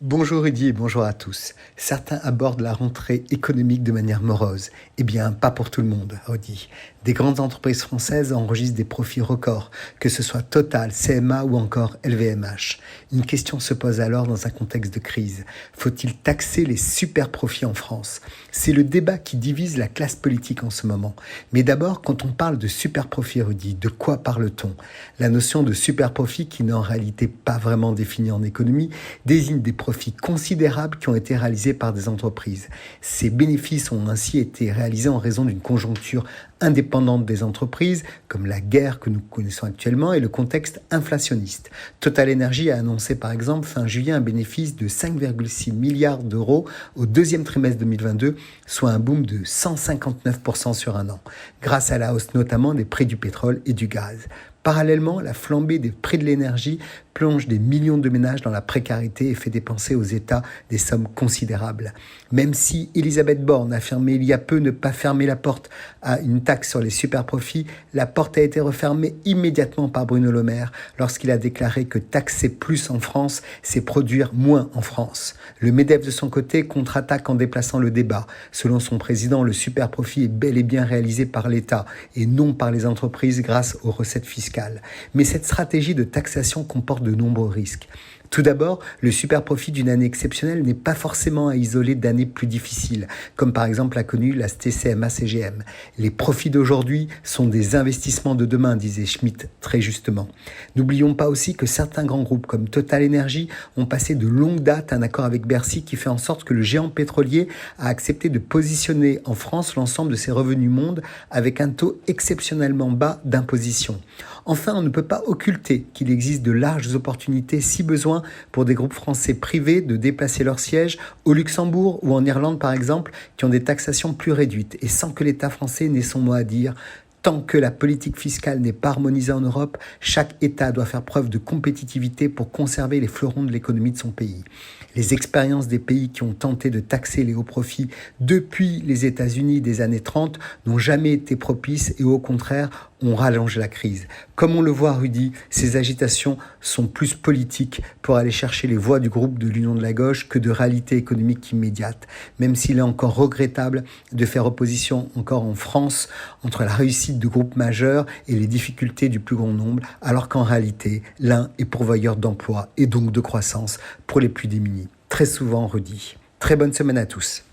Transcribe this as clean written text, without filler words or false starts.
Bonjour Rudy et bonjour à tous. Certains abordent la rentrée économique de manière morose. Eh bien, pas pour tout le monde, Rudy. Des grandes entreprises françaises enregistrent des profits records, que ce soit Total, CMA ou encore LVMH. Une question se pose alors dans un contexte de crise. Faut-il taxer les super profits en France ? C'est le débat qui divise la classe politique en ce moment. Mais d'abord, quand on parle de super profits, Rudy, de quoi parle-t-on ? La notion de super profit, qui n'est en réalité pas vraiment définie en économie, désigne des profits considérables qui ont été réalisés par des entreprises. Ces bénéfices ont ainsi été réalisés en raison d'une conjoncture indépendante des entreprises, comme la guerre que nous connaissons actuellement et le contexte inflationniste. Total Energy a annoncé par exemple fin juillet un bénéfice de 5,6 milliards d'euros au deuxième trimestre 2022, soit un boom de 159% sur un an, grâce à la hausse notamment des prix du pétrole et du gaz. Parallèlement, la flambée des prix de l'énergie plonge des millions de ménages dans la précarité et fait dépenser aux États des sommes considérables. Même si Elisabeth Borne a affirmé il y a peu ne pas fermer la porte à une taxe sur les superprofits, la porte a été refermée immédiatement par Bruno Le Maire lorsqu'il a déclaré que taxer plus en France, c'est produire moins en France. Le MEDEF de son côté contre-attaque en déplaçant le débat. Selon son président, le superprofit est bel et bien réalisé par l'État et non par les entreprises grâce aux recettes fiscales. Mais cette stratégie de taxation comporte de nombreux risques. Tout d'abord, le superprofit d'une année exceptionnelle n'est pas forcément à isoler d'années plus difficiles, comme par exemple l'a connu la TCMA-CGM. Les profits d'aujourd'hui sont des investissements de demain, disait Schmitt très justement. N'oublions pas aussi que certains grands groupes comme Total Energy ont passé de longue date un accord avec Bercy qui fait en sorte que le géant pétrolier a accepté de positionner en France l'ensemble de ses revenus mondes avec un taux exceptionnellement bas d'imposition. Enfin, on ne peut pas occulter qu'il existe de larges opportunités, si besoin, pour des groupes français privés de déplacer leur siège au Luxembourg ou en Irlande par exemple, qui ont des taxations plus réduites et sans que l'État français n'ait son mot à dire. Tant que la politique fiscale n'est pas harmonisée en Europe, chaque État doit faire preuve de compétitivité pour conserver les fleurons de l'économie de son pays. Les expériences des pays qui ont tenté de taxer les hauts profits depuis les États-Unis des années 30 n'ont jamais été propices et au contraire ont rallongé la crise. Comme on le voit, Rudy, ces agitations sont plus politiques pour aller chercher les voix du groupe de l'Union de la gauche que de réalité économique immédiate, même s'il est encore regrettable de faire opposition encore en France entre la réussite de groupes majeurs et les difficultés du plus grand nombre, alors qu'en réalité, l'un est pourvoyeur d'emplois et donc de croissance pour les plus démunis. Très souvent, Rudy. Très bonne semaine à tous.